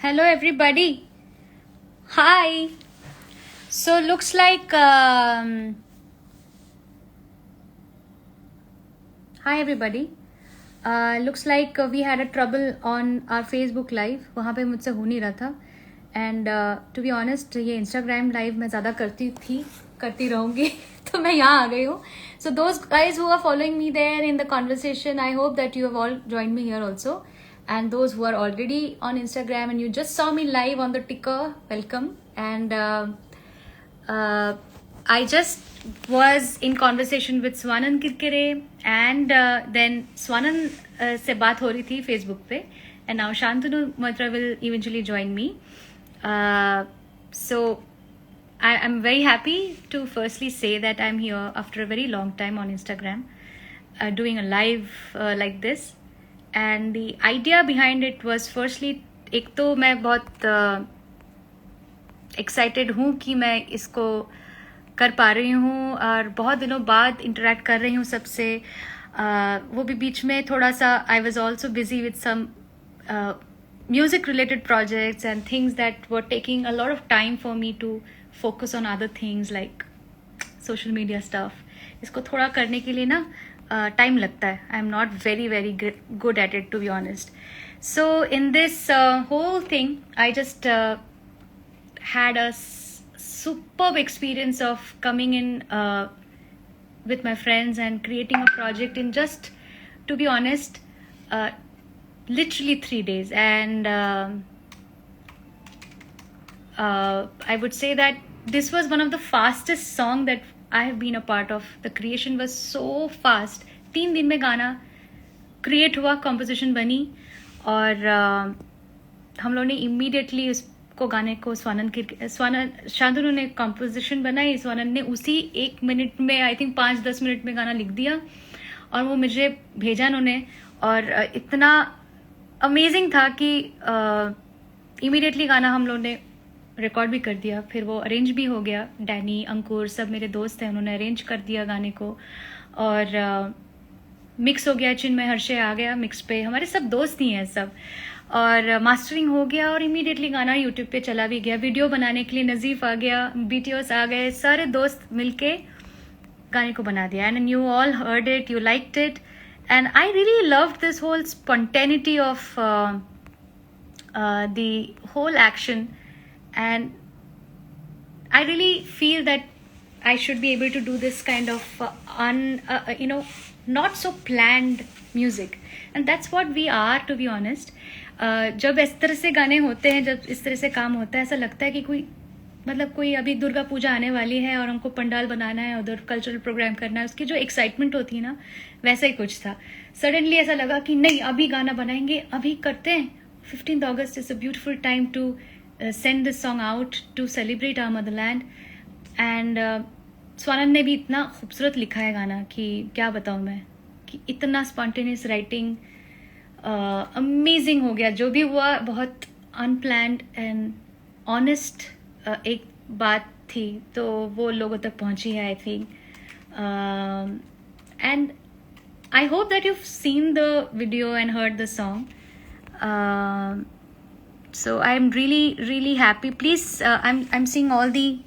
Hello everybody. Hi. So looks like hi everybody. Looks like we had a trouble on our Facebook live. वहाँ पे मुझसे हो नहीं रहा था. And to be honest, ये Instagram live मैं ज़्यादा करती रहूँगी. तो मैं यहाँ आ गई हूँ. So those guys who are following me there in the conversation, I hope that you have all joined me here also. And those who are already on Instagram and you just saw me live on the ticker, welcome. And I just was in conversation with Swanan Kirkire and then Swanan से बात हो रही थी Facebook पे, and now Shantanu Moitra will eventually join me. So I'm very happy to firstly say that I'm here after a very long time on Instagram, doing a live like this. And the idea behind it was firstly, एक तो मैं बहुत excited हूँ कि मैं इसको कर पा रही हूँ और बहुत दिनों बाद interact कर रही हूँ सबसे. वो भी बीच में थोड़ा सा I was also busy with some music related projects and things that were taking a lot of time for me to focus on other things like social media stuff. इसको थोड़ा करने के लिए ना time लगता है. I'm not very good at it, to be honest. So in this whole thing, I just had a superb experience of coming in with my friends and creating a project in just, to be honest, literally 3 days. And I would say that this was one of the fastest song that I have been a part of. The creation was so fast. 3 दिन में गाना create हुआ, composition बनी और हम लोगों ने immediately उसको गाने को शांतनु ने composition बनाई. स्वानन ने उसी 1 मिनट में I think 5-10 मिनट में गाना लिख दिया और वो मुझे भेजा उन्होंने और इतना amazing था कि immediately गाना हम लोगों ने रिकॉर्ड भी कर दिया. फिर वो अरेंज भी हो गया. डैनी, अंकुर सब मेरे दोस्त हैं, उन्होंने अरेंज कर दिया गाने को और मिक्स हो गया. चिन्मय हर्षे आ गया मिक्स पे, हमारे सब दोस्त ही हैं सब, और मास्टरिंग हो गया और इमीडिएटली गाना यूट्यूब पे चला भी गया. वीडियो बनाने के लिए नज़ीफ आ गया, बीटीओस आ गए, सारे दोस्त मिलके गाने को बना दिया. And you all heard it, you liked it, and I really loved this whole spontaneity of the whole action. And I really feel that I should be able to do this kind of not so planned music, and that's what we are, to be honest. जब इस तरह से गाने होते हैं, जब इस तरह से काम होता है, ऐसा लगता है कि कोई अभी दुर्गा पूजा आने वाली है और हमको पंडाल बनाना है, उधर कल्चरल प्रोग्राम करना है, उसकी जो एक्साइटमेंट होती है ना, वैसा ही कुछ था. सडनली ऐसा लगा कि नहीं, अभी गाना बनाएंगे, अभी करते हैं. 15th August is a beautiful time to send this song out to celebrate our motherland. And स्वानन ने भी इतना खूबसूरत लिखा है गाना कि क्या बताऊँ मैं, कि इतना स्पॉन्टेनियस राइटिंग, अमेजिंग हो गया. जो भी हुआ बहुत अनप्लैंड एंड ऑनेस्ट एक बात थी, तो वो लोगों तक पहुंची है, I think. And I hope that you seen the video and heard the song. So I'm really happy. Please, I'm seeing all the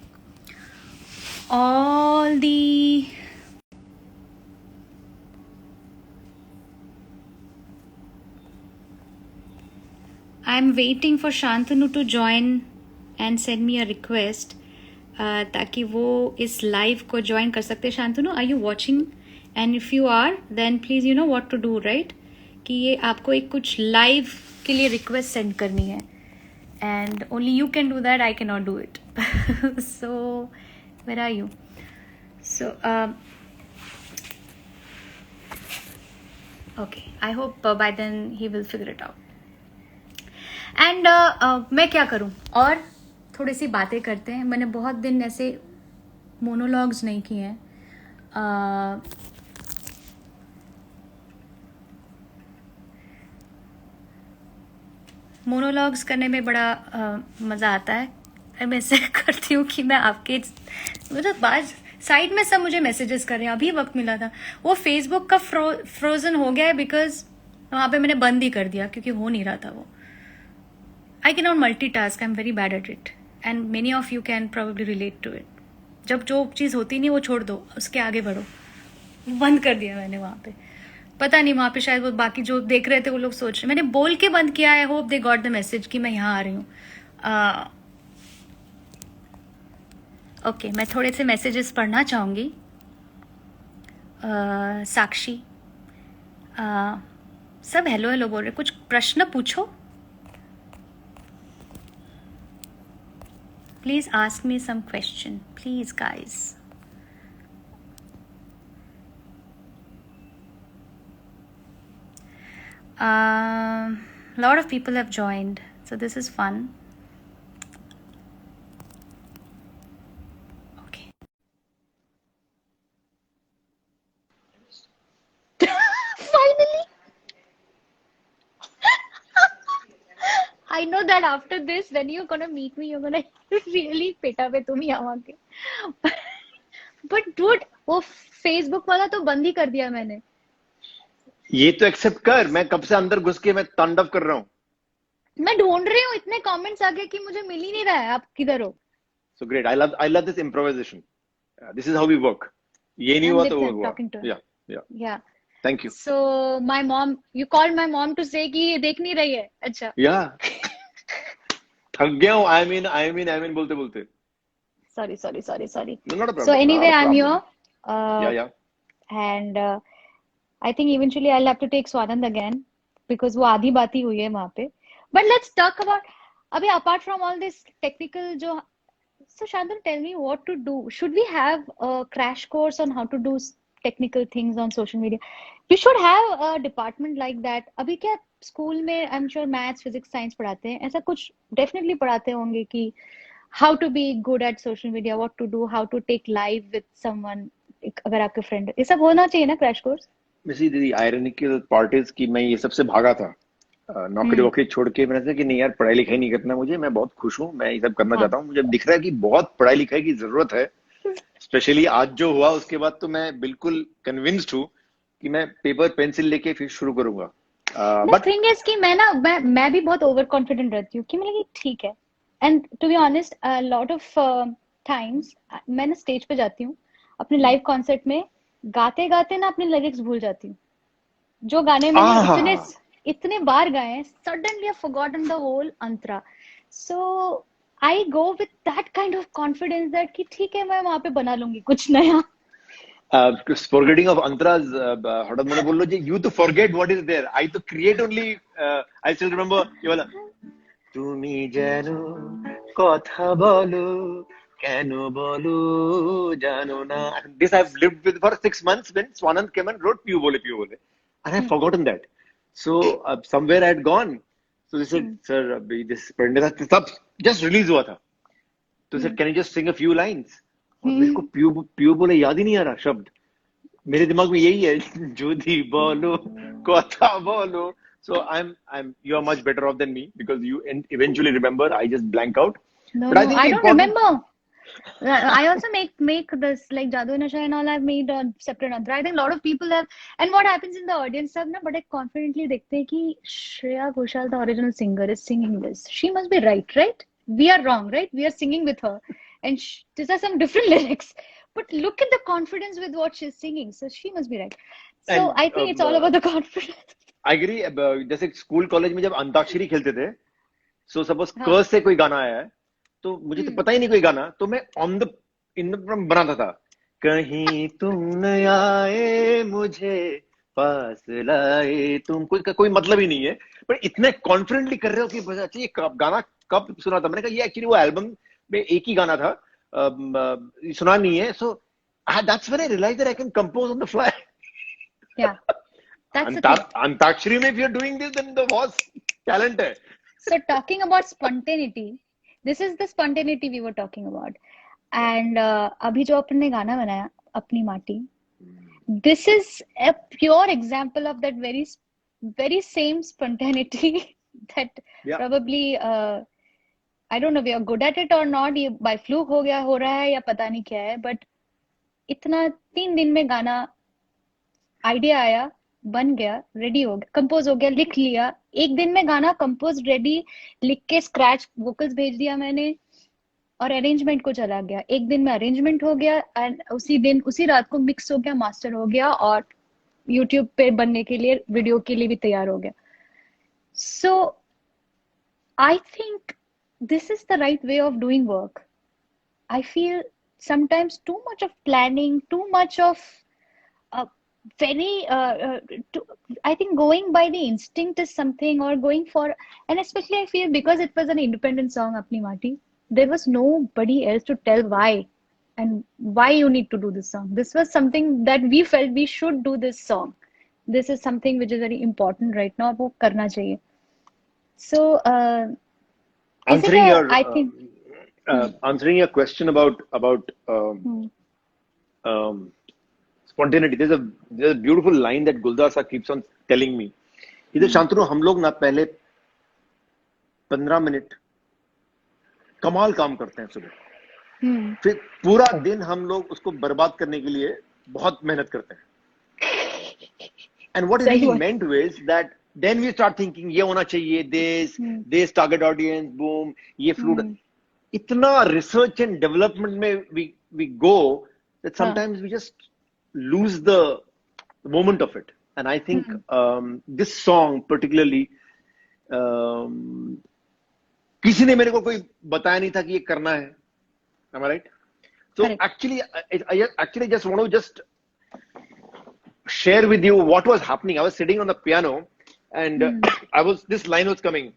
I'm waiting for Shantanu to join and send me a request ताकि वो इस live को join कर सकते. Shantanu, are you watching? And if you are, then please you know what to do, right? कि ये आपको एक कुछ live के लिए request send करनी है. And only you can do that, I cannot do it. So where are you? So okay, I hope by then he will figure it out. And मैं क्या करूं, और थोड़ी सी बातें करते हैं. मैंने बहुत दिन ऐसे मोनोलॉग्स नहीं किए हैं. मोनोलॉग्स करने में बड़ा मज़ा आता है. मैं ऐसे करती हूँ कि मैं आपके मतलब बाज साइड में सब मुझे मैसेजेस कर रहे हैं. अभी वक्त मिला था, वो फेसबुक का फ्रोजन हो गया है बिकॉज वहाँ पे मैंने बंद ही कर दिया क्योंकि हो नहीं रहा था वो. I cannot multitask. I'm very bad at it, and many of you can probably relate to it. जब जो चीज़ होती नहीं वो छोड़ दो, उसके आगे बढ़ो. बंद कर दिया मैंने वहाँ पे. पता नहीं वहाँ पे शायद वो बाकी जो देख रहे थे वो लोग सोच रहे, मैंने बोल के बंद किया. I hope they got the message कि मैं यहाँ आ रही हूँ. ओके, मैं थोड़े से मैसेजेस पढ़ना चाहूँगी. साक्षी, सब हेलो हेलो बोल रहे. कुछ प्रश्न पूछो. Please ask me some question, please guys. Lot of people have joined, so this is fun. Okay. Finally. I know that after this, when you're gonna meet me, you're gonna really पिटा पे तुम यहाँ के. But dude, वो Facebook वाला तो बंद ही कर दिया मैंने. ये तो एक्सेप्ट कर, मैं कब से अंदर घुस के मैं तांडव कर रहा हूँ. मैं ढूंढ रही हूँ, इतने कमेंट्स आ गए कि मुझे मिल ही नहीं रहा है. आप किधर हो? So great. I love this improvisation. This is how we work. ये नहीं हुआ तो वो हुआ. Yeah. Thank you. So my mom, you called my mom to say कि ये देख नहीं रही है. अच्छा. Yeah. थक गया हूँ. I mean बोलते बोलते. Sorry. No, not a problem. So anyway, I'm here. Yeah. And I think eventually I'll have to take Swanand again because वो आधी बात ही हुई है वहाँ पे. But let's talk about अभी apart from all this technical जो. So Shantanu, tell me what to do. Should we have a crash course on how to do technical things on social media? We should have a department like that. अभी क्या school में I'm sure maths, physics, science पढ़ाते हैं. ऐसा कुछ definitely पढ़ाते होंगे कि how to be good at social media, what to do, how to take live with someone. अगर आपके friend, ये सब होना चाहिए ना crash course? दीदी आयरनिकल पार्ट इज कि मैं ये सबसे भागा था. नौकरी वोकरी छोड़ के मैंने सोचा कि नहीं यार, पढ़ाई लिखाई नहीं करना मुझे. मैं बहुत खुश हूँ, मैं ये सब करना चाहता हूँ. मुझे दिख रहा है कि बहुत पढ़ाई लिखाई की जरूरत है. स्पेशली आज जो हुआ उसके बाद तो मैं बिल्कुल कन्विंस्ड हूँ कि मैं पेपर पेंसिल लेके फिर शुरू करूंगा. बट थिंग इज कि मैं भी बहुत ओवर कॉन्फिडेंट रहती हूँ कि मैं ठीक है. And to be honest, lot of times मैं ना स्टेज पे जाती हूँ अपने लाइव कॉन्सर्ट में, गाते गाते ना अपने लिरिक्स भूल जाती हूँ. जो गाने मैंने इतने बार गाए हैं, suddenly I forgotten the whole antara. So I go with that kind of confidence that कि ठीक है, मैं वहां पे बना लूंगी कुछ नया. forgetting of antras, হঠাৎ মনে পড়লো যে you to forget what is there. I to create only. I still remember ये वाला তুমি জানো কথা বলো কেন বলো জানো না. This I've lived with for 6 months when Swanand came and wrote पियो बोले and I've forgotten that. So somewhere I had gone. So they said, sir, this तब just release हुआ था. तो said, can you just sing a few lines? और मेरे को पियो बोले याद ही नहीं आ रहा शब्द. मेरे दिमाग में यही है जोधी बोलो कथा बोलो. So you are much better off than me because you eventually remember. I just blank out. No, I don't remember. I also make this like Jadoo Nasha and all. I've made a separate antra. I think a lot of people have. And what happens in the audience सब ना बड़े confidently देखते हैं कि Shreya Ghoshal, the original singer, is singing this. She must be right? We are wrong, right? We are singing with her, and these are some different lyrics. But look at the confidence with what she's singing. So she must be right. So and, I think it's all about the confidence. I agree. जैसे school college में जब अंताक्षरी खेलते थे, so suppose कर्स से कोई गाना आया है, तो मुझे तो पता ही नहीं कोई गाना, तो मैं ऑन द इन बनाता था. कहीं तुम न आए मुझे पास लाए तुम, कोई मतलब ही नहीं है, पर इतने कॉन्फिडेंटली कर रहे हो कि अच्छा ये गाना कब सुना था. मैंने कहा ये एक्चुअली वो एल्बम में एक ही गाना था, सुना नहीं है. So that's when I realize that I can compose on the fly. या अंताक्षरी में if you're doing this then the was talent है. So talking about spontaneity, this is the spontaneity we were talking about. And अभी जो अपन ने गाना बनाया अपनी माटी, this is a pure example of that very same spontaneity that probably I don't know we are good at it or not. ये by fluke हो रहा है या पता नहीं क्या है, but इतना 3 दिन में गाना आइडिया आया, बन गया, रेडी हो गया, कंपोज हो गया, लिख लिया, एक दिन में गाना कंपोज रेडी, लिख के स्क्रैच वोकल्स भेज दिया मैंने, और अरेंजमेंट को चला गया, एक दिन में अरेंजमेंट हो गया, एंड उसी दिन उसी रात को मिक्स हो गया, मास्टर हो गया, और यूट्यूब पे बनने के लिए, वीडियो के लिए भी तैयार हो गया. So I think this is the right way of doing work. I feel sometimes too much of planning, too much of uh, very, to, I think going by the instinct is something, or going for, and especially I feel because it was an independent song, Apni Mati, there was nobody else to tell why and why you need to do this song. This was something that we felt we should do this song. This is something which is very important right now. वो करना चाहिए. So, is it Answering a, your I think, answering your question about hmm, spontaneity. There's a beautiful line that Guldar Sir keeps on telling me. इधर शांतनु हम लोग ना पहले 15 minute कमाल काम करते हैं सुबह, hmm, फिर पूरा दिन हम लोग उसको बर्बाद करने के लिए बहुत मेहनत करते हैं. And what he सही really बात. meant was that then we start thinking ये होना चाहिए, this target audience, boom, ये flute. Hmm. इतना research and development में we go that हाँ. sometimes we just lose the moment of it. And I think this song particularly, किसी ने मेरे को कोई बताया नहीं था कि ये करना है. Am I right? So Correct. I actually just want to just share with you what was happening. I was sitting on the piano and this line was coming.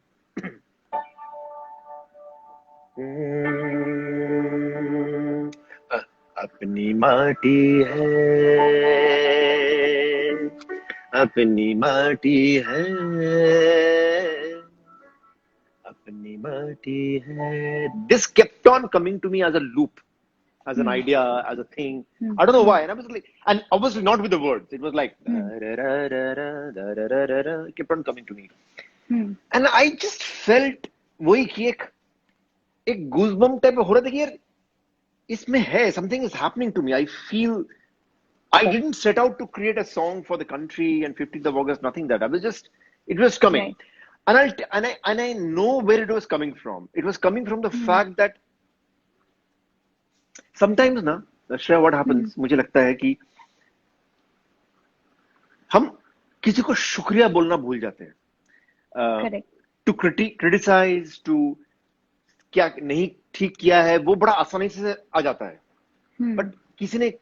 अपनी माटी है, अपनी माटी है, अपनी माटी है. This kept on coming to me as a loop, as an idea, as a thing. I don't know why. And I was like, and obviously not with the words. It was like, it kept on coming to me. And I just felt वही कि एक goosebump type हो रहा था कि यार इसमें है, something is happening to me. I feel I didn't set out to create a song for the country and 15th of August, nothing that. I was just, it was coming. Right. And I know where it was coming from. It was coming from the fact that sometimes ना, Shreya, what happens, मुझे लगता है कि हम किसी को शुक्रिया बोलना भूल जाते हैं. Correct. To criticize, to क्या नहीं ठीक किया है, वो बड़ा आसानी से आ जाता है. But किसी ने,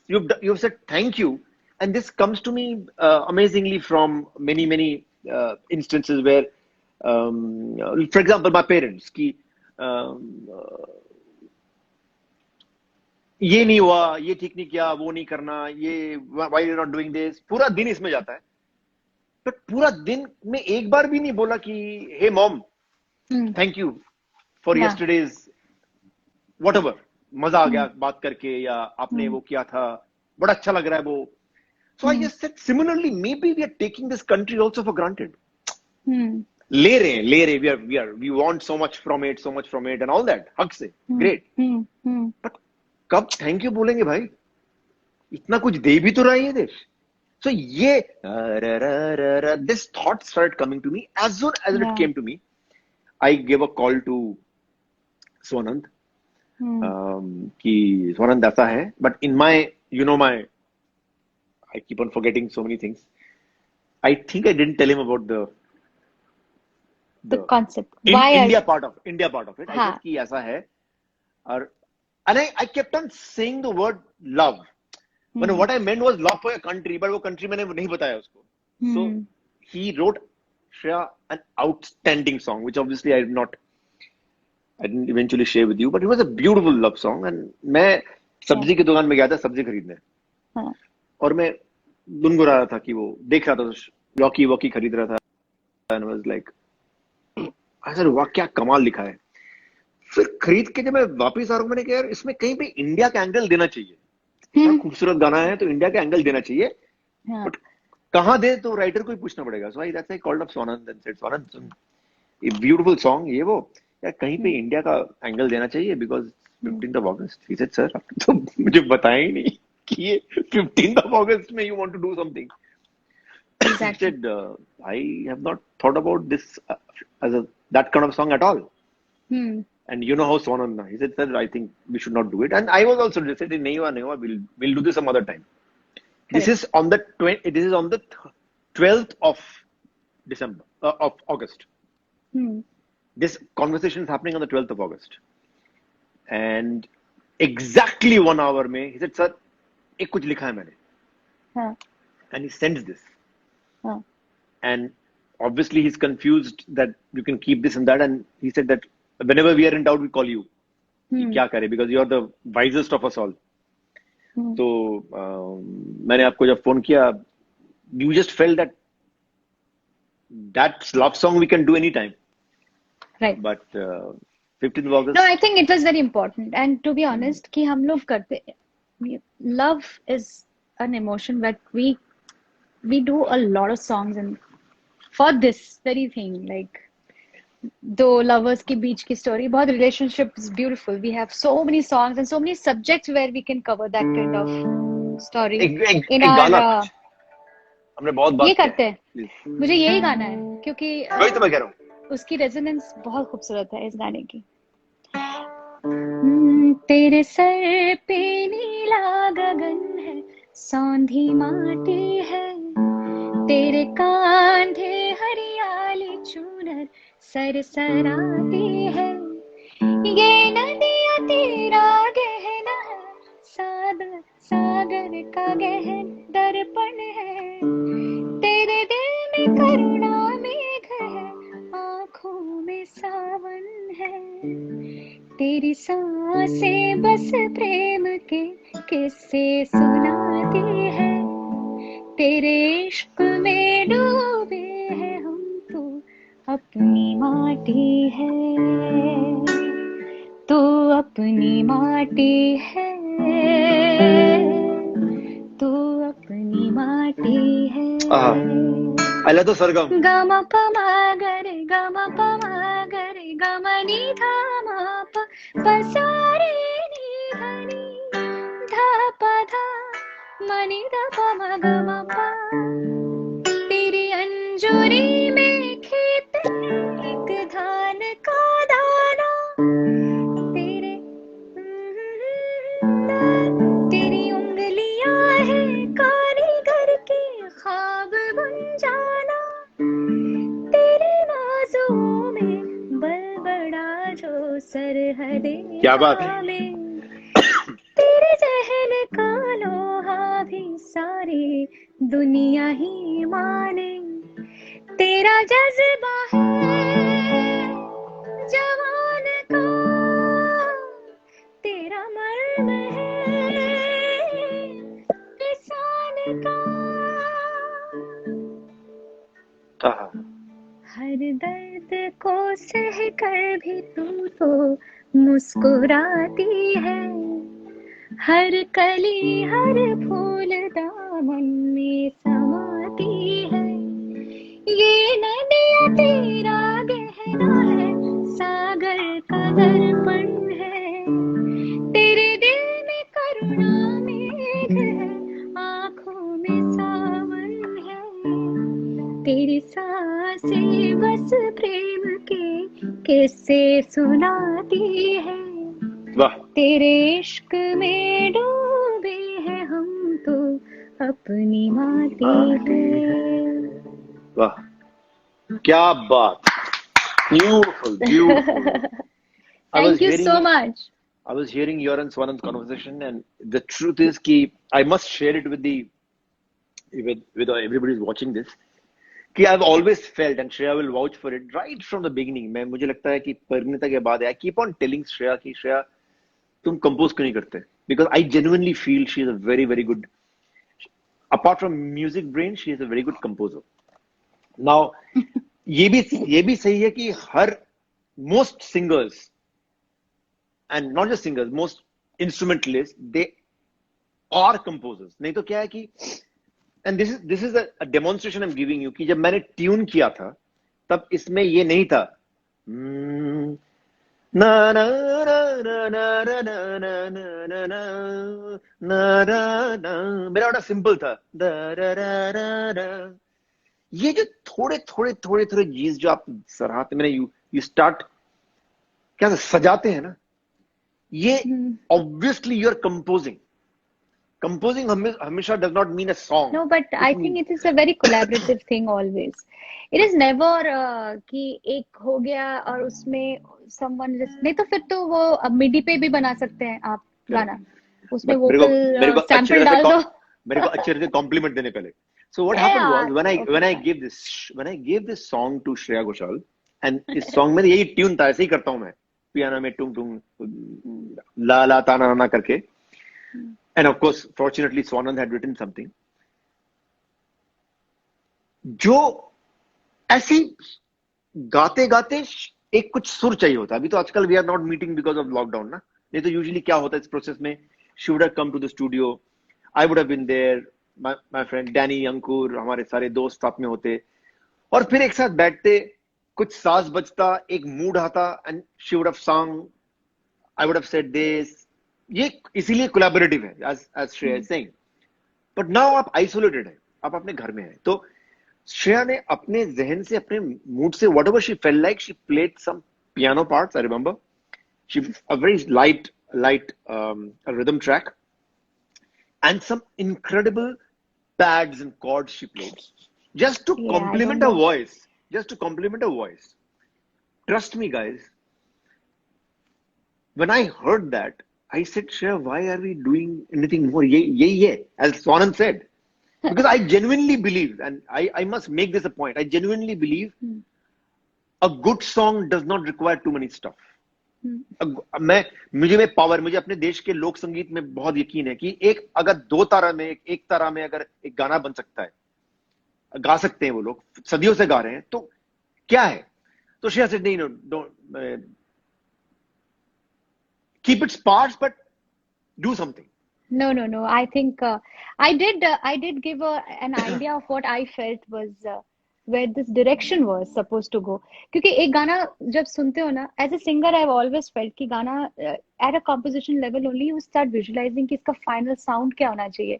you've said thank you, and this comes to me amazingly from many instances where, for example, my parents कि ये नहीं हुआ, ये ठीक नहीं किया, वो नहीं करना, ये why you're not doing this, पूरा दिन इसमें जाता है. But पूरा दिन में एक बार भी नहीं बोला कि hey mom, thank you for yesterday's whatever, मजा आ गया बात करके, या आपने वो किया था, बड़ा अच्छा लग रहा है वो. So I just said similarly, maybe we are taking this country also for granted. ले रहे, we want so much from it and all that, हक से, great. But कब thank you बोलेंगे भाई? इतना कुछ दे भी तो रहा है ये देश. So ये this thought started coming to me. As soon as it came to me, I gave a call to Swanand. कि Swanand ऐसा है, but in my, I keep on forgetting so many things. I think I didn't tell him about the concept. India part of it. I said कि ऐसा है, and I kept on saying the word love. But what I meant was love for your country, but वो country मैंने नहीं बताया उसको. So he wrote, Shreya, an outstanding song, which obviously I didn't eventually share with you, but it was a beautiful love song. And मैं सब्जी की दुकान में गया था सब्जी खरीदने, और मैं गुनगुना रहा था कि वो देख रहा था, लौकी खरीद रहा था, and was like, I said, वाह क्या कमाल लिखा है. फिर खरीद के जब मैं वापस आ रहा हूँ, मैंने कहा यार इसमें कहीं पे इंडिया का एंगल देना चाहिए. खूबसूरत गाना है तो इंडिया का एंगल देना चाहिए, बट कहाँ दे तो राइटर को ही पूछना पड़ेगा. सो that's why I called up Swanand and said, Swanand, a beautiful song, ये वो यार कहीं पे इंडिया का एंगल देना चाहिए, because 15th of August. He said, sir, तो मुझे बताया ही नहीं कि ये 15th of August में you want to do something. He Exactly. said, I have not thought about this as that kind of song at all. Hmm. And you know how Swanand, he said, sir, I think we should not do it. And I was also said, nahi hua, we'll do this some other time. This Correct. is on the 12th of December, of August. Hmm. This conversation is happening on the 12th of August. And exactly 1 hour mein, he said, sir, ek kuch likha hai maine. Huh. And he sends this. Huh. And obviously he's confused that you can keep this and that. And he said that whenever we are in doubt, we call you. कि क्या करें, because you are the wisest of us all. तो मैंने आपको जब phone किया, you just felt that that's love song we can do anytime. Right. But 15th of August. No, I think it was very important. And to be honest, कि हम लोग करते, love is an emotion that we do a lot of songs and for this very thing, like दो lovers के बीच की story, बहुत relationship is beautiful. We have so many songs and so many subjects where we can cover that kind of story in एक our गाना हमने बहुत बात ये किया करते हैं. Please. मुझे यही गाना है क्योंकि वही तो मैं कह रहा हूँ. उसकी रेजोनेंस बहुत खूबसूरत है इस गाने की. तेरे सर पे नीला गगन है, सौंधी माटी है, तेरे कांधे हरियाली चूनर सरसराती है, ये नदियाँ तेरा गहना है, सागर का गहन दर्पण है, तेरे दिल में करुणा मेघ है, आँखों में सावन है, तेरी सांसें बस प्रेम के किस्से सुनाती है, तेरे इश्क में डूबे हैं हम, तू अपनी माटी है, तू अपनी माटी है, तू अपनी माटी है. पहले तो सरगम गमा पमा गरे गमा पमा गरे गमा नी धा मा प सा रे नी धनी धा प धा मनी धा प म ग म प. तेरी अंजुरी में खेत एक धान का दाना, तेरी उंगलियां है कारीगर के ख्वाब बुन जाना, तेरे बाजुओं में बलबड़ा जो सरहदे क्या बात है. तेरे जहन का लोहा भी सारी दुनिया ही माने, तेरा जज्बा है जवान का, तेरा मर्म है किसान का, हर दर्द को सह कर भी तू तो मुस्कुराती है, हर कली हर फूल दामन में समाती है, ये नदियाँ तेरा गहना है, सागर का दर्पण है, तेरे दिल में करुणा मेघ है, आँखों में सावन है, तेरी सांसें बस प्रेम के किस्से सुनाती है, तेरे इश्क में डूबे हैं हम, तो अपनी माटी है. वाह, क्या बात. Beautiful, beautiful. Thank you so much. I was hearing your and Swanand's conversation, and the truth is कि I must share it with everybody who's watching this. कि I've always felt, and Shreya will vouch for it, right from the beginning. मुझे लगता है कि परिणीता के बाद, I keep on telling Shreya कि Shreya तुम compose क्यों नहीं करते? Because I genuinely feel she is a very, very good. Apart from music brain, she is a very good composer. Now, ये भी सही है कि हर most singers, and not just singers, most instrumentalists, they are composers. नहीं तो क्या है कि, and this is a demonstration I'm giving you कि जब मैंने ट्यून किया था तब इसमें ये नहीं था ना ना ना ना ना ना ना ना ना ना ना ना ना, मेरा बड़ा सिंपल था दा दा दा दा दा ये जो थोड़े थोड़े थोड़े थोड़े चीज जो आप सराहते, मैंने यू स्टार्ट क्या सजाते हैं ना, ये obviously you are composing. Composing हमेशा does not mean a song. No, but I think it is a very collaborative thing always. It is never कि एक हो गया और उसमें someone नहीं, तो फिर तो वो मिडी पे भी बना सकते हैं आप गाना, उसमें वोकल सैंपल डाल दो. मेरे को अच्छे से कॉम्प्लीमेंट देने पहले. So what happened was when I gave this song to Shreya Ghoshal, and इस song में यही ट्यून था, ऐसे ही करता हूँ मैं पियानो में टुंग टुंग ला ला ता ना ना करके. And of course, fortunately, Swanand had written something. जो ऐसी गाते गाते एक कुछ सुर चाहिए होता है. अभी तो आजकल we are not meeting because of lockdown ना. नहीं तो usually क्या होता है इस प्रोसेस में, she would have come to the studio, I would have been there, my friend Danny, अंकुर, हमारे सारे दोस्त साथ में होते और फिर एक साथ बैठते, कुछ साज बजता, एक मूड आता, and she would have sung, I would have said this. ये इसीलिए कोलैबोरेटिव है, as Shreya is saying. But now आप आइसोलेटेड है, आप अपने घर में है. तो श्रेया ने अपने जहन से, अपने मूड से, whatever she felt like, she played some piano parts. I remember she a very light rhythm track and some incredible pads and chords she played just to complement her voice. Trust me guys, when I heard that, I said, Shreya, why are we doing anything more? Yeah, as Swanand said. Because I genuinely believe, and I must make this a point, I genuinely believe a good song does not require too many stuff. मुझे अपने देश के लोक संगीत में बहुत यकीन है कि एक अगर दो तारा में, एक तारा में अगर एक गाना बन सकता है, गा सकते हैं वो लोग, सदियों से गा रहे हैं, तो क्या है. तो श्रेया said, नहीं, don't keep its parts, but do something. No. I think I did give an idea of what I felt was where this direction was supposed to go. क्योंकि एक गाना जब सुनते हो ना, as a singer I've always felt कि गाना at a composition level only you start visualizing कि इसका final sound क्या होना चाहिए.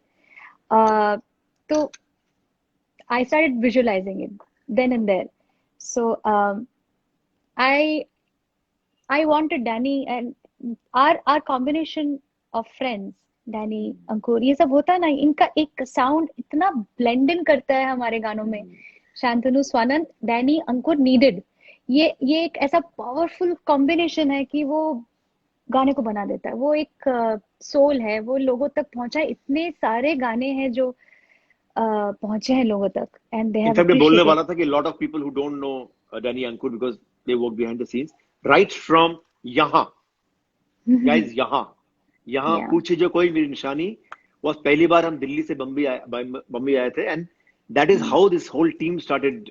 तो I started visualizing it then and there. So I wanted Danny and our combination of friends, Danny, अंकुर, ये सब होता है ना, इनका एक साउंड इतना ब्लेंड इन करता है हमारे गानों में. शांतनु, स्वानंद, डैनी, अंकुर नीडेड, ये एक ऐसा पावरफुल कॉम्बिनेशन है कि वो गाने को बना देता है. वो एक सोल है, वो लोगों तक पहुंचा है. इतने सारे गाने हैं जो पहुंचे हैं लोगों तक, एंड दे हैव मैं बोलने वाला था कि lot of people who don't know Danny, Ankur, because they work behind the scenes, right from यहाँ गाइस, यहाँ पूछे जो कोई मेरी निशानी was पहली बार हम दिल्ली से बम्बई आए थे, and that is how this whole team started.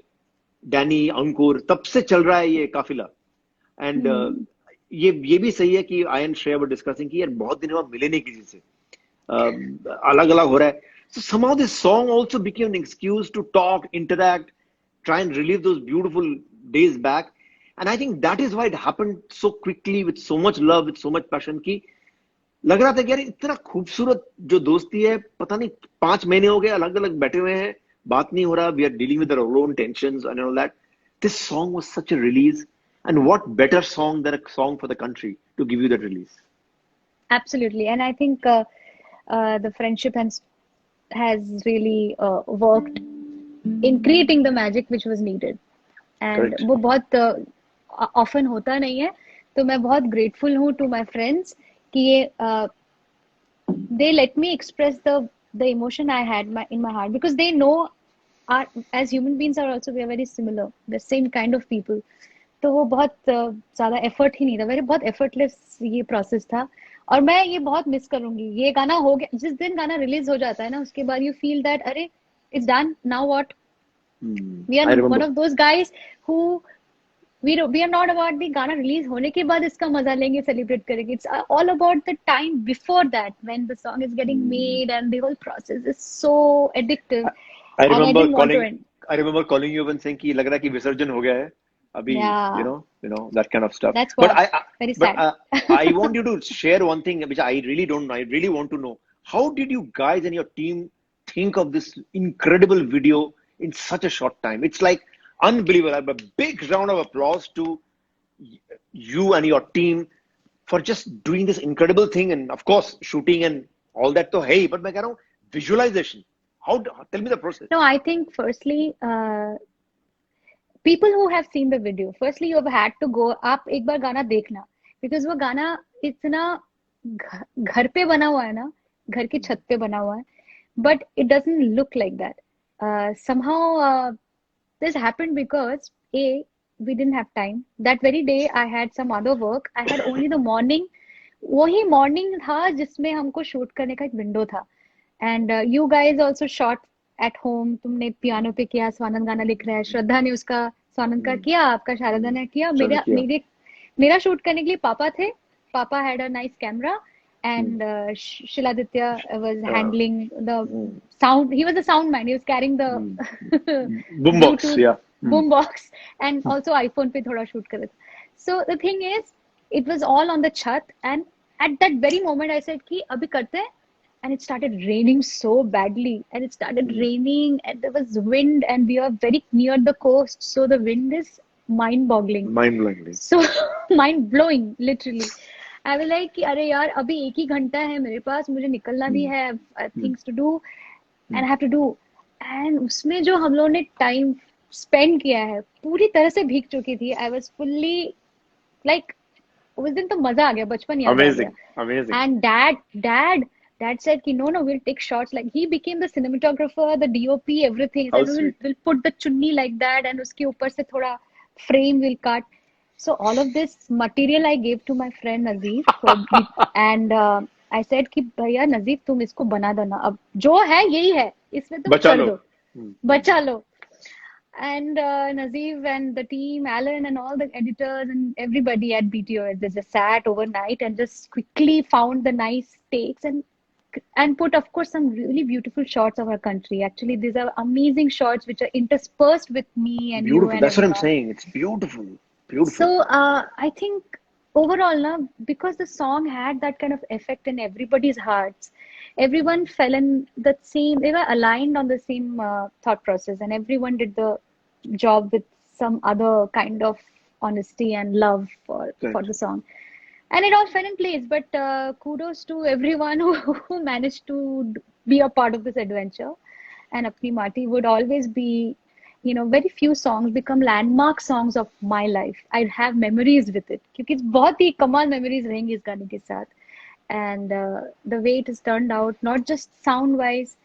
Danny, Ankur, तब से चल रहा है ये काफिला. एंड ये भी सही है कि आई एंड श्रेया वर डिस्कसिंग कि यार बहुत दिनों बाद मिले नहीं किसी से, अलग अलग हो रहा है. So somehow this song also became an excuse to talk, interact, try and relive those beautiful days back. And I think that is why it happened so quickly, with so much love, with so much passion, कि लग रहा था कि यार इतना खूबसूरत जो दोस्ती है, पता नहीं 5 महीने हो गए अलग अलग बैठे हुए हैं, बात नहीं हो रहा, we are dealing with our own tensions and all that. This song was such a release, and what better song than a song for the country to give you that release. Absolutely, and I think the friendship has really worked in creating the magic which was needed. And वो बहुत often होता नहीं है, तो मैं बहुत grateful हूँ to my friends कि ये they let me express the emotion I had in my heart, because they know as human beings are also, we are very similar, the same kind of people. तो वो बहुत ज़्यादा effort ही नहीं था, बहुत effortless ये process था. और मैं ये बहुत मिस करूंगी. ये गाना हो गया, जिस दिन गाना रिलीज हो जाता है ना, उसके बाद you feel that अरे it's done, now what? We are one of those guys who we are not about the गाना रिलीज होने के बाद इसका मजा लेंगे, सेलिब्रेट करेंगे. It's all about the time before that, when the song is getting made and the whole process is so addictive. I remember calling you and saying कि लग रहा है कि विसर्जन हो गया है अभी, you know that kind of stuff. That's what very sad. I want you to share one thing which I really don't know. I really want to know, how did you guys and your team think of this incredible video in such a short time. It's like unbelievable. A big round of applause to you and your team for just doing this incredible thing, and of course shooting and all that. तो है ही, but मैं कह रहा हूँ visualization. Tell me the process. No, I think firstly, people who have seen the video, firstly you have had to go, आप एक बार गाना देखना, because वो गाना इतना घर पे बना हुआ है ना, घर की छत पे बना हुआ है, but it doesn't look like that. Somehow this happened because we didn't have time. That very day I had some other work. I had only the morning. वही morning था जिसमें हमको shoot करने का एक window था. And you guys also shot at home. तुमने piano पे किया, स्वानंद गाना लिख रहा है, श्रद्धा ने उसका स्वानंद का किया, आपका शारदा ने किया, मेरा शूट करने के लिए पापा थे. Papa had a nice camera, and Shiladitya was handling the sound. He was the sound man. He was carrying the boombox, yeah. Boombox, and also iPhone पे थोड़ा shoot कर रहे थे. So the thing is, it was all on the chat, and at that very moment I said कि अभी करते हैं, and it started raining so badly, and it started raining, and there was wind, and we are very near the coast, so the wind is mind-boggling. So mind-blowing, literally. I was like कि अरे यार अभी एक ही घंटा है मेरे पास, मुझे निकलना भी है, things to do, and I have to do. And उसमें जो हम लोगों ने time spend किया है, पूरी तरह से भीग चुकी थी. I was fully like, उस दिन तो मजा आ गया, बचपन याद आ गया. Amazing. And dad said कि no, we'll take shots. Like he became the cinematographer, the DOP, everything. And we'll put the chunni like that, and उसके ऊपर से थोड़ा frame will cut. So all of this material I gave to my friend Nazif, and I said कि भैया नजीफ तुम इसको बना देना, अब जो है यही है, इसमें तुम कर दो, बचा लो. And Nazif and the team, Alan and all the editors and everybody at BTO, they just sat overnight and just quickly found the nice takes and put, of course, some really beautiful shots of our country. Actually, these are amazing shots which are interspersed with me and beautiful. You. And that's everyone. What I'm saying. It's beautiful. So I think overall, because the song had that kind of effect in everybody's hearts, everyone fell in that same, they were aligned on the same thought process, and everyone did the job with some other kind of honesty and love for the song. And it all fell in place. But kudos to everyone who managed to be a part of this adventure. And Apni Mati would always be, very few songs become landmark songs of my life. I have memories with it. क्योंकि बहुत ही कमाल memories रहेंगी इस गाने के साथ. And the way it has turned out, not just sound wise,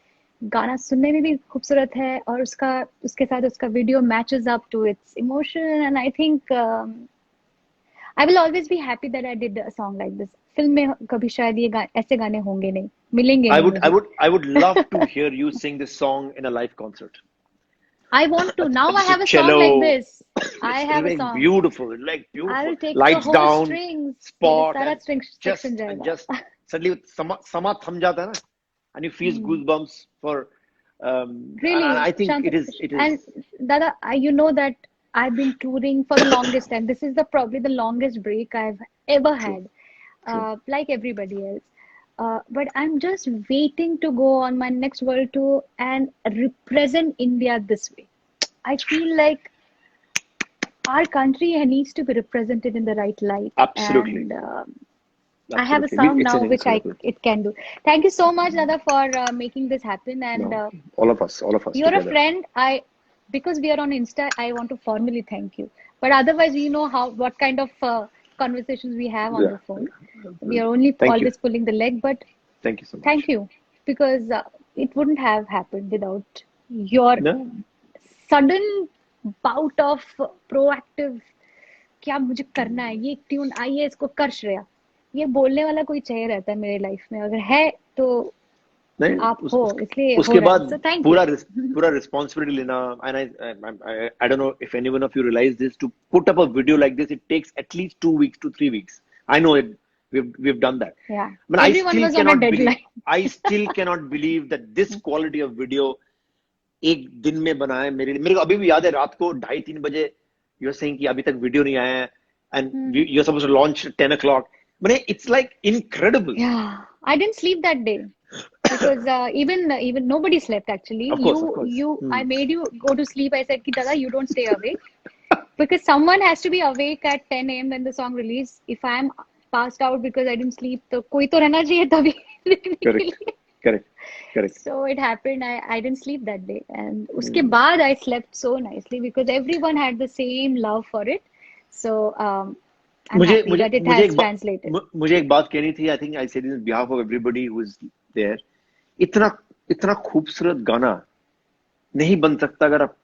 गाना सुनने में भी खूबसूरत है, और उसके साथ उसका video matches up to its emotion. And I think I will always be happy that I did a song like this. Film में कभी शायद ये ऐसे गाने होंगे नहीं, मिलेंगे नहीं. I would love to hear you sing this song in a live concert. I want to. Now I have a song like this. I have a song. Beautiful. I will take lights the whole down, strings. spot, just suddenly sama tham jata hai na, and you feel goosebumps for. Really, I think it is. And Dada, you know that I've been touring for the longest time. This is probably the longest break I've ever had, like everybody else. But I'm just waiting to go on my next world tour and represent India this way. I feel like our country needs to be represented in the right light. Absolutely. And I have a song now which it can do. Thank you so much, Dada, for making this happen. And all of us. You're together. A friend. Because we are on Insta, I want to formally thank you. But otherwise, we know what kind of conversations we have on the phone. We are only always pulling the leg, but thank you so much. Thank you, because it wouldn't have happened without your sudden bout of proactive क्या मुझे करना है, ये tune आई है, इसको कर श्रेया. ये बोलने वाला कोई चाहिए रहता है मेरे लाइफ में, अगर है तो आप हो, इसलिए उसके बाद पूरा responsibility लेना. And I don't know if anyone of you realize this, to put up a video like this, it takes at least 2 weeks to 3 weeks. I know it. We've done that. Yeah. But everyone was on a deadline. I still cannot believe that this quality of video एक दिन में बना है. मेरे को अभी भी याद है, रात को 2:30-3 बजे you're saying कि अभी तक video नहीं आया है, and you're supposed to launch at 10 o'clock. But it's like incredible. Yeah, I didn't sleep that day. because even nobody slept actually. Of course, of course. I made you go to sleep. I said, "Ki Dada, you don't stay awake because someone has to be awake at 10 a.m. when the song release. If I'm passed out because I didn't sleep, तो कोई तो रहना चाहिए तभी देखने के Correct, लिए." correct, correct. So it happened. I didn't sleep that day, and उसके बाद I slept so nicely because everyone had the same love for it. So I'm मुझे happy मुझे that it मुझे has translated. मुझे एक बात कहनी थी. I think I said in behalf of everybody who is there. इतना इतना खूबसूरत गाना नहीं बन सकता अगर आप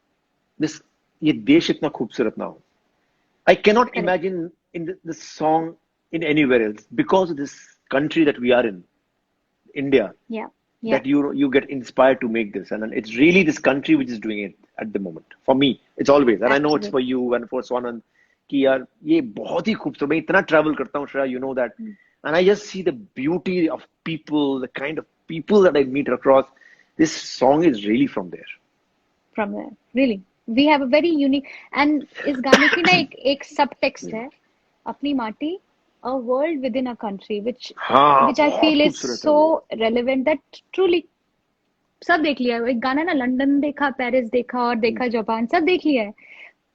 दिस ये देश इतना खूबसूरत ना हो. I cannot Correct. imagine in this song in anywhere else because of this country that we are in, India, Yeah. Yeah. that you get inspired to make this, and it's really this country which is doing it at the moment. For me, it's always, and I know it's for Absolutely. you and for Swanand. कि यार ये बहुत ही खूबसूरत. मैं इतना travel करता हूँ, Shreya, you know that, and I just see the beauty of people, the kind of people that I meet across. This song is really from there. From there, really, we have a very unique. And इस गाने की ना एक सब text है, अपनी माटी, a world within a country, हाँ, which I बहुत feel is खूबसूरत है so वो. relevant that truly सब देख लिया है. एक गाना ना, लंदन देखा, पेरिस देखा और देखा जापान, सब देख लिया है.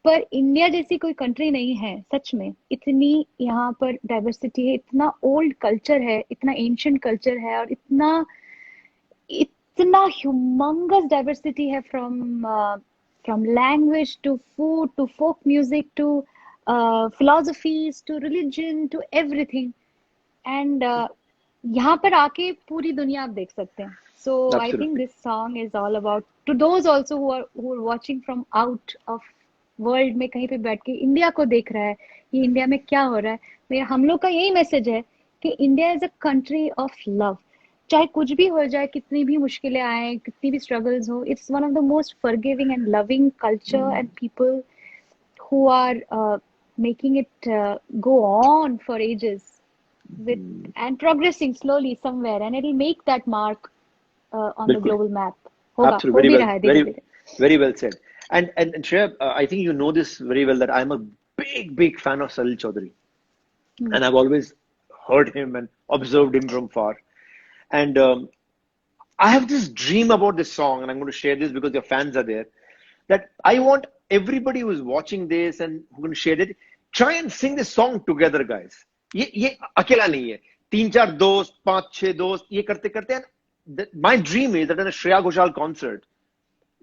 पर इंडिया जैसी कोई कंट्री नहीं है सच में. इतनी यहाँ पर डाइवर्सिटी है, इतना ओल्ड कल्चर है, इतना एंशियंट कल्चर है, और इतना ह्यूमंगस डाइवर्सिटी है, from language to food to folk music to philosophies to religion to everything. And यहाँ पर आके पूरी दुनिया आप देख सकते हैं. So I think Absolutely. this song is all about to those also who are watching from out of world में, कहीं पे बैठ के इंडिया को देख रहा है, ये इंडिया में क्या हो रहा है. मेरा हम लोग का यही मैसेज है कि India is a country of love. चाहे कुछ भी हो जाए, कितनी भी मुश्किलें आए, कितनी भी स्ट्रगल्स हो, it's one of the most forgiving and loving culture and people who are making it go on for ages with and progressing slowly somewhere, and it'll make that mark on the बिल्कुल. global map. होगा, Absolutely, हो very भी well, रहा है धीरे धीरे. very well said. And Shreya, I think you know this very well that I'm a big fan of Salil Chaudhary, and I've always heard him and observed him from far. And I have this dream about this song, and I'm going to share this because your fans are there. That I want everybody who is watching this and who can share it, try and sing this song together, guys. ये अकेला नहीं है. 3-4 दोस्त, 5-6 दोस्त ये करते करते हैं. My dream is that in a Shreya Ghoshal concert,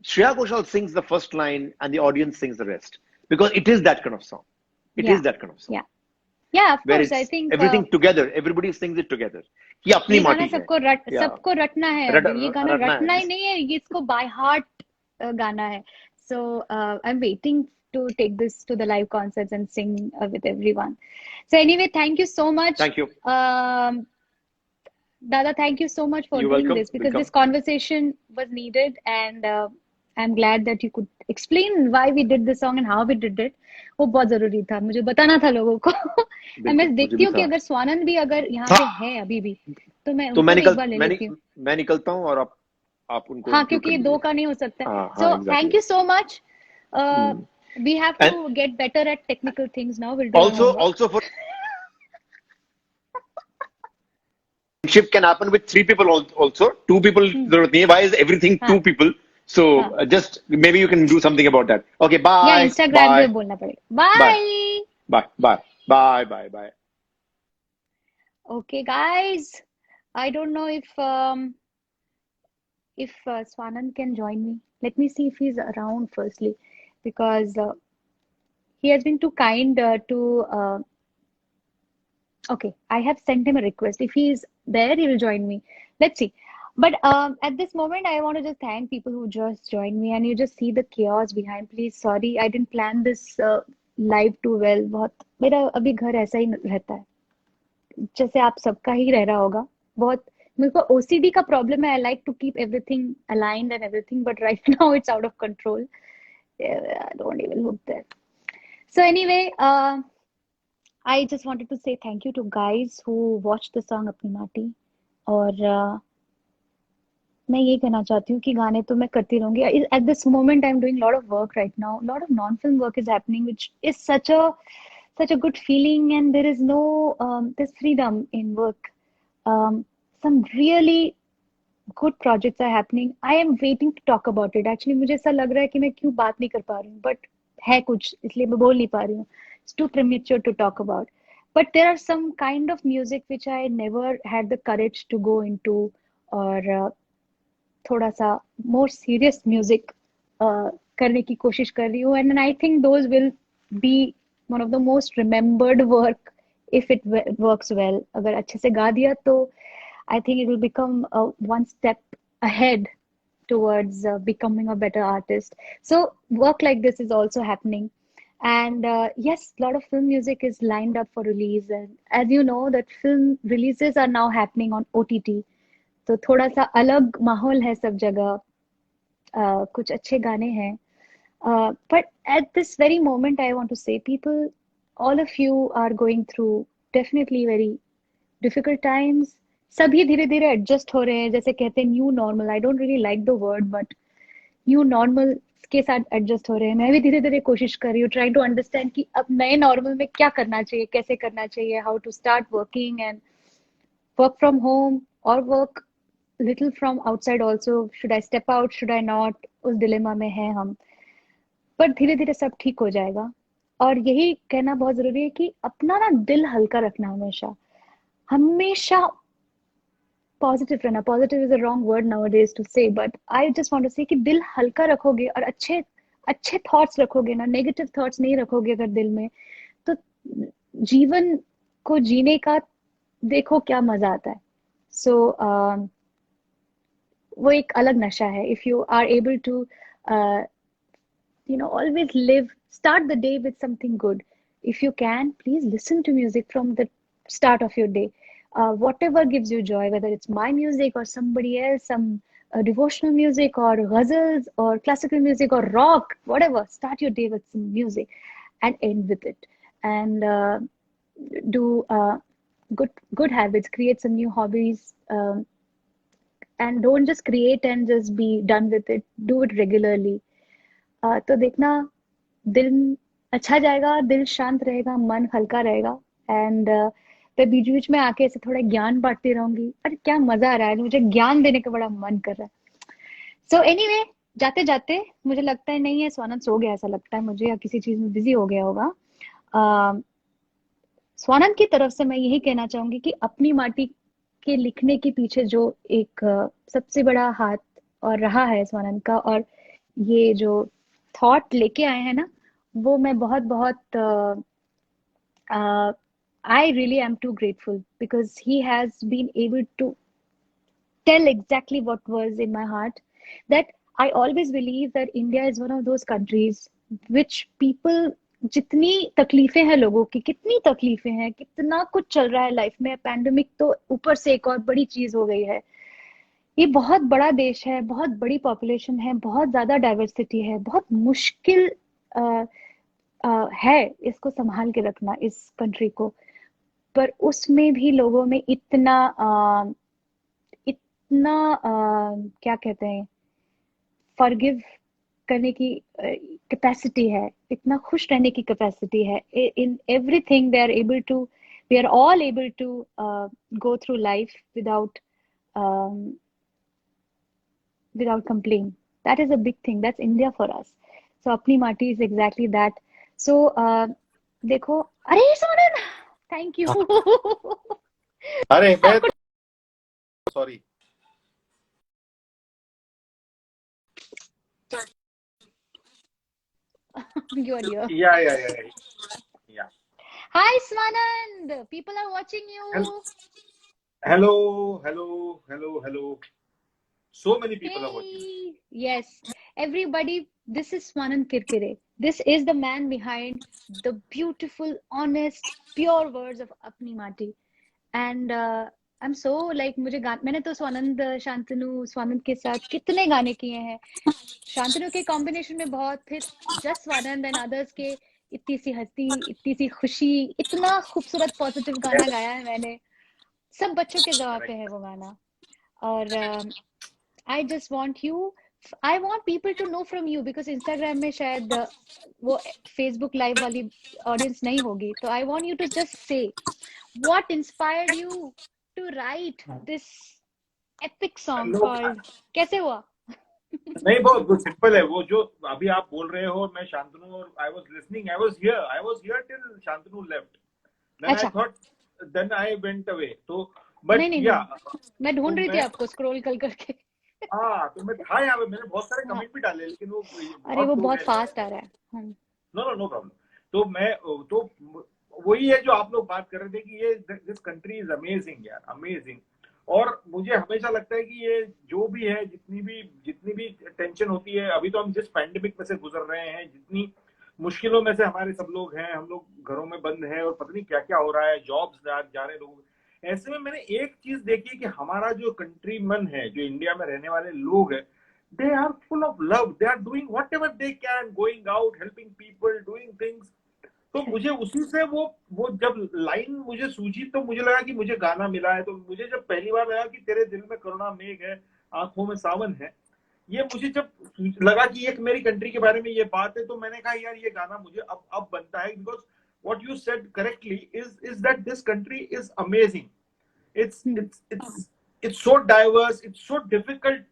Shreya Ghoshal sings the first line and the audience sings the rest, because it is that kind of song. It Yeah. is that kind of song. Yeah, of Where course. I it's think everything together, everybody sings it together. कि अपनी ये गाना माटी है. Yeah. सबको रटना है. रट अभी ये गाना रटना रटना है. ही नहीं है, ये इसको बाय हार्ट गाना है. So I'm waiting to take this to the live concerts and sing with everyone. So anyway, thank you so much. Thank you. Dada, thank you so much for You're doing welcome. this, because Welcome. this conversation was needed, and I'm glad that you could explain why we did this song and how we did it. वो बहुत जरूरी था, मुझे बताना था लोगों को. मैं बिल्कुल, देखती मुझे भी हूँ कि था. अगर स्वानंद भी अगर यहाँ पे है अभी भी, तो मैं तो उनको भी एक बार ले लेती हूँ. मैं निकलता हूँ और आप उनको हाँ, include क्योंकि कर ये दो दीजिए. का नहीं हो सकता. हाँ, So exactly. thank you so much. Hmm. We have And to get better at technical things now. We'll do our homework. also for friendship can happen with 3 people also. 2 people, जरूरत नहीं है. Why is everything 2 हाँ, people? So हाँ. just maybe you can do something about that. Okay, या bye, Instagram पे bye, बोलना पड़ेगा. bye, Bye. bye. Okay, guys. I don't know if Swanand can join me. Let me see if he's around firstly, because he has been too kind to. Okay, I have sent him a request. If he is there, he will join me. Let's see. But at this moment, I want to just thank people who just joined me, and you just see the chaos behind. Please, sorry, I didn't plan this live too well. बहुत मेरा अभी घर ऐसा ही रहता है, जैसे आप सबका ही रह रहा होगा. बहुत मेरे को OCD का प्रॉब्लम है. I like to keep everything aligned and everything, but right now it's out of control. I don't even look there. So anyway, I just wanted to say thank you to guys who watched the song अपनी माटी. और मैं ये कहना चाहती हूँ कि गाने तो मैं करती रहूंगी. At this moment, I'm doing a lot of work right now. A lot of non-film work is happening, which is such a good feeling, and there is no there's freedom in work. Some really good projects are happening. I am waiting to talk about it. Actually मुझे ऐसा लग रहा है कि मैं क्यों बात नहीं कर पा रही हूँ, but है कुछ इसलिए मैं बोल नहीं पा रही हूँ. It's too premature to talk about. But there are some kind of music which I never had the courage to go into, और थोड़ा सा more serious music करने की कोशिश कर रही हूँ. And I think those will be one of the most remembered work if it works well. अगर अच्छे से गा दिया तो I think it will become one step ahead towards becoming a better artist. So work like this is also happening. And yes, a lot of film music is lined up for release. And as you know, that film releases are now happening on OTT. तो थोड़ा सा अलग माहौल है सब जगह. कुछ अच्छे गाने हैं. But at this very moment, I want to say, people, all of you are going through definitely very difficult times. सभी धीरे धीरे एडजस्ट हो रहे हैं, जैसे कहते हैं new normal. I don't really like the word, but new normal के साथ एडजस्ट हो रहे हैं. मैं भी धीरे धीरे कोशिश कर रही हूँ, ट्राइंग टू अंडरस्टैंड कि अब नए नॉर्मल में क्या करना चाहिए, कैसे करना चाहिए, how to start working and work from home और work little from outside also. Should I step out, should I not, उस डिलेमा में है हम. पर धीरे धीरे सब ठीक हो जाएगा. और यही कहना बहुत जरूरी है कि अपना ना दिल हल्का रखना, हमेशा हमेशा पॉजिटिव रहना. Positive is a wrong word nowadays to say, but I just want to say कि दिल हल्का रखोगे और अच्छे अच्छे थॉट्स रखोगे ना, नेगेटिव थॉट्स नहीं रखोगे अगर दिल में, तो जीवन को जीने का देखो क्या मजा आता है. सो वो एक अलग नशा है. If you are able to always live, start the day with something good. If you can, please listen to music from the start of your day. Whatever gives you joy, whether it's my music or somebody else, some devotional music or ghazals or classical music or rock, whatever, start your day with some music and end with it. And do good habits, create some new hobbies, and don't just create and just be done with it. Do it regularly. तो देखना, दिल अच्छा जाएगा, दिल शांत रहेगा, मन हल्का रहेगा. एंड मैं बीच बीच में आके ऐसे थोड़ा ज्ञान बांटती रहूंगी. अरे क्या मजा आ रहा है, मुझे ज्ञान देने का बड़ा मन कर रहा है. सो एनीवे, जाते जाते मुझे लगता है, नहीं है स्वानंद सो गया ऐसा लगता है मुझे, या किसी चीज में बिजी हो गया होगा. स्वानंद की तरफ से मैं यही कहना चाहूंगी कि अपनी माटी के लिखने के पीछे जो एक सबसे बड़ा हाथ और रहा है स्वानंद का, और ये जो थॉट लेके आए हैं ना, वो मैं बहुत बहुत I really am too grateful, because he has been able to tell exactly what was in my heart. That I always believe that India is one of those countries which people, जितनी तकलीफें हैं लोगों की, कितनी तकलीफें हैं, कितना कुछ चल रहा है लाइफ में, पैंडेमिक तो ऊपर से एक और बड़ी चीज हो गई है. ये बहुत बड़ा देश है, बहुत बड़ी पॉपुलेशन है, बहुत ज्यादा डाइवर्सिटी है, बहुत मुश्किल है इसको संभाल के रखना, इस कंट्री को. पर उसमें भी लोगों में इतना इतना क्या कहते हैं, फॉरगिव करने की कैपेसिटी है, इतना खुश रहने की कैपेसिटी है. In everything they are able to, we are all able to go through life without without complaint. That is a big thing. That's India for us. So apni mati is exactly that. So देखो, अरे सोनन, thank you. अरे मैं sorry. You're here. Yeah. Hi Swanand, people are watching you. Hello. So many people are watching. Hey. Yes, everybody, this is Swanand Kirkire. This is the man behind the beautiful, honest, pure words of Apni Mati. And I'm so like, मुझे मैंने तो स्वानंद शांतनु स्वानंद के साथ कितने गाने किए हैं. शांतनु के कॉम्बिनेशन में बहुत, फिर जस्ट स्वानंद एंड अदर्स के इतनी सी हंसी, इतनी सी खुशी, इतना खूबसूरत पॉजिटिव गाना गाया है मैंने. सब बच्चों के जवाब पे है वो गाना. और I just want you, I want people to know from you, because Instagram में शायद वो Facebook लाइव वाली ऑडियंस नहीं होगी. तो I want you to just say what inspired you to write this epic song लोग called कैसे हुआ? नहीं, बहुत सिंपल है वो जो अभी आप बोल रहे हो। मैं शांतनु और I was listening, I was here till Shantanu left, then I अच्छा, thought, then I went away. तो नहीं बट नहीं या, नहीं, मैं तो ढूंढ रही थी मैं, आपको स्क्रॉल कर करके। हाँ, तो मैं था यहाँ पे, मैंने बहुत सारे हाँ, कमेंट भी डाले, लेकिन वो अरे बहुत वो लोग बहुत हैं। फास्ट आ रहा है। No no no problem. तो मैं, तो वही है जो आप लोग बात कर रहे थे कि ये दिस कंट्री इज अमेजिंग यार, अमेजिंग। और मुझे हमेशा लगता है कि ये जो भी है, जितनी भी टेंशन होती है, अभी तो हम जिस पैंडेमिक में से गुजर रहे हैं, जितनी मुश्किलों में से हमारे सब लोग हैं, हम लोग घरों में बंद हैं और पता नहीं क्या क्या हो रहा है, जॉब्स जा रहे हैं लोग। ऐसे में मैंने एक चीज देखी कि हमारा जो कंट्रीमन है, जो इंडिया में रहने वाले लोग हैं, they are full of love, they are doing whatever they can, going out, helping people, doing things। तो मुझे उसी से वो जब लाइन मुझे सूझी, तो मुझे लगा कि मुझे गाना मिला है। तो मुझे जब पहली बार लगा कि तेरे दिल में करुणा मेघ है, आंखों में सावन है, ये मुझे जब लगा कि एक मेरी कंट्री के बारे में ये बात है, तो मैंने कहा यार ये गाना मुझे अब बनता है। Because what you said correctly is that this country is amazing। it's hmm, it's it's it's so diverse, it's so difficult,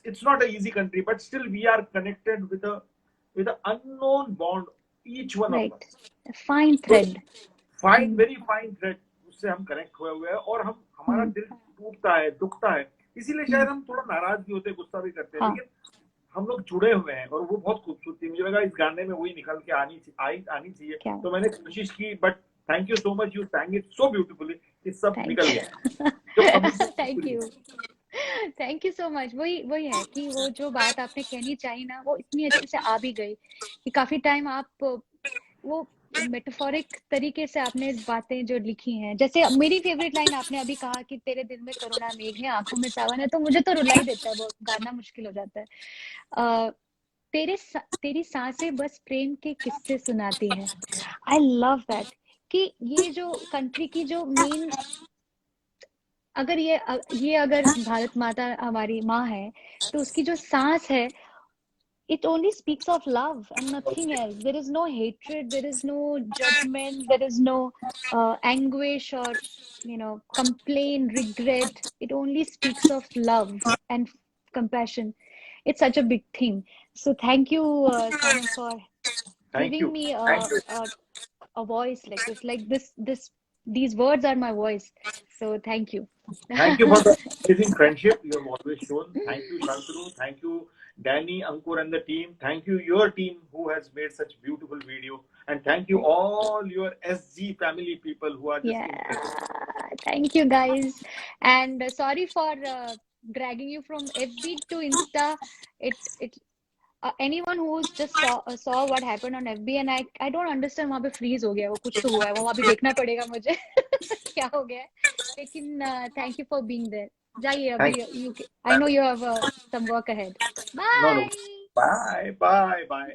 it's not an easy country, but still we are connected with a unknown bond, each one of right, us। Fine तो thread. Fine, very fine thread, उससे हम connect हुए हैं, और हम हमारा हम्म दिल टूटता है, दुखता है। इसीलिए शायद हम्म, हम थोड़ा नाराज भी होते हैं, गुस्सा भी करते हैं, हाँ, लेकिन हम लोग जुड़े हुए हैं, और वो बहुत खूबसूरती। मुझे लगा इस गाने में वही निकल के आनी चाहिए, क्या, तो मैंने कोशिश की। But thank you so much, you sang it so beautifully कि सब थैंक निकल गया जो यू। कमिटमेंट थैंक पूरी यू, हुई। Thank you so much. वही वही है कि वो जो बात आपने कहनी चाहिए ना, वो इतनी अच्छे से आ भी गई कि काफी टाइम आप वो मेटाफोरिक तरीके से आपने बातें जो लिखी हैं, जैसे मेरी फेवरेट लाइन आपने अभी कहा कि तेरे दिल में करुणा मेघ है, आंखों में सावन है, तो मुझे तो रुला ही देता है, वो गाना मुश्किल हो जाता है। तेरी सांसें बस प्रेम के किस्से सुनाती है। आई लव दैट कि ये जो कंट्री की जो मेन, अगर ये अगर भारत माता हमारी माँ है, तो उसकी जो सांस है, it only speaks of love and nothing else. There is no hatred, there is no judgment, there is no anguish or complain, regret. It only speaks of love and compassion. It's such a big thing. So thank you, Simon, for thank giving you, me thank you, a voice like this. Like this these words are my voice. So thank you. Thank you for the amazing friendship you have always shown. Thank you Shantanu, thank you Danny, Ankur and the team, thank you your team who has made such beautiful video, and thank you all your SG family people who are just Yeah, incredible। thank you guys. And sorry for dragging you from FB to Insta. It anyone who's just saw what happened on FB, and I don't understand, वहाँ पे freeze हो गया है, वो कुछ तो हुआ है, वो वहाँ पे देखना पड़ेगा मुझे क्या हो गया है। लेकिन thank you for being there. जाइए अभी, Thank you I know you have some work ahead. No, no. Bye. Bye, bye, bye।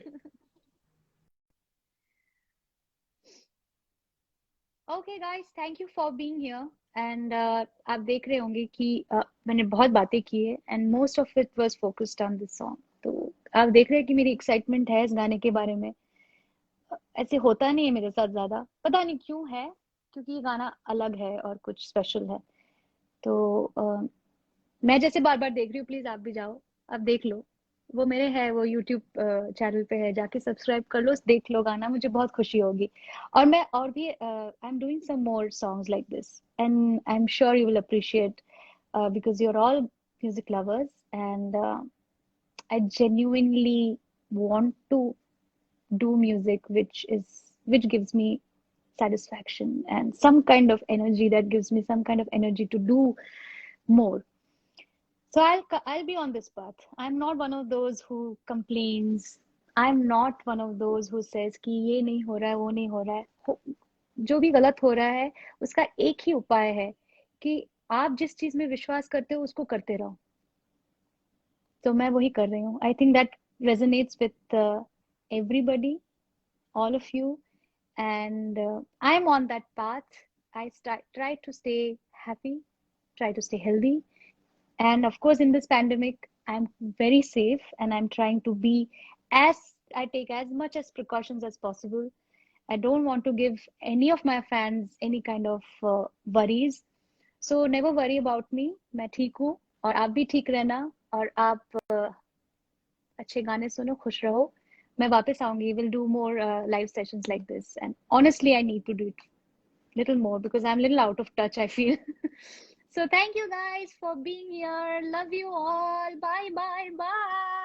Okay guys, thank you for being here. And आप देख रहे होंगे कि मैंने बहुत बातें की है, and most of it was focused on this song. तो आप देख रहे हैं कि मेरी एक्साइटमेंट है इस गाने के बारे में। ऐसे होता नहीं है मेरे साथ ज्यादा, पता नहीं क्यों है, क्योंकि ये गाना अलग है और कुछ स्पेशल है। तो मैं जैसे बार बार देख रही हूँ, प्लीज आप भी जाओ, आप देख लो। वो मेरे है, वो यूट्यूब चैनल पे है, जाके सब्सक्राइब कर लो, देख लो गाना, मुझे बहुत खुशी होगी। और मैं और भी I am doing some more songs like this, and I am sure you will appreciate, because you are all music lovers, and I genuinely want to do music which gives me satisfaction and some kind of energy, that gives me some kind of energy to do more. So I'll be on this path. I'm not one of those who complains. I'm not one of those who says कि ये नहीं हो रहा है, वो नहीं हो रहा है। जो भी गलत हो रहा है, उसका एक ही उपाय है कि आप जिस चीज में विश्वास करते हो उसको करते रहो। तो मैं वही कर रही हूँ। I think that resonates with everybody, all of you, and I'm on that path. Try to stay happy, try to stay healthy. And of course, in this pandemic, I'm very safe, and I'm trying to be as I take as much as precautions as possible. I don't want to give any of my fans any kind of worries. So never worry about me. मैं ठीक हूँ, और आप भी ठीक रहना, और आप अच्छे गाने सुनो, खुश रहो। मैं वापस आऊंगी, will do more live sessions like this, and honestly I need to do it little more because I'm little out of touch, I feel. So thank you guys for being here. Love you all. Bye bye bye.